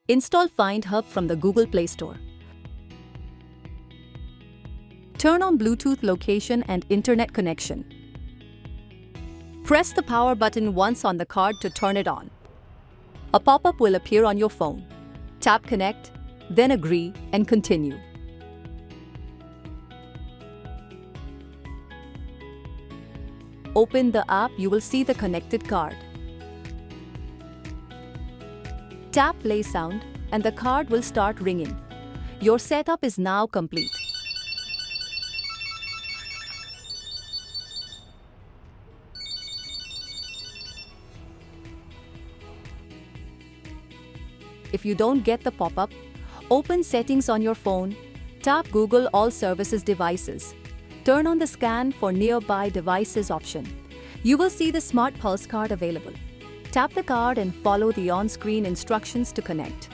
Install Find Hub from the Google Play Store. Turn on Bluetooth location and internet connection. Press the power button once on the card to turn it on. A pop-up will appear on your phone. Tap Connect, then Agree and Continue. Open the app, you will see the connected card. Tap Play Sound and the card will start ringing. Your setup is now complete. If you don't get the pop-up, open Settings on your phone, tap Google All Services Devices. Turn on the Scan for Nearby Devices option. You will see the Smart Pulse card available. Tap the card and follow the on-screen instructions to connect.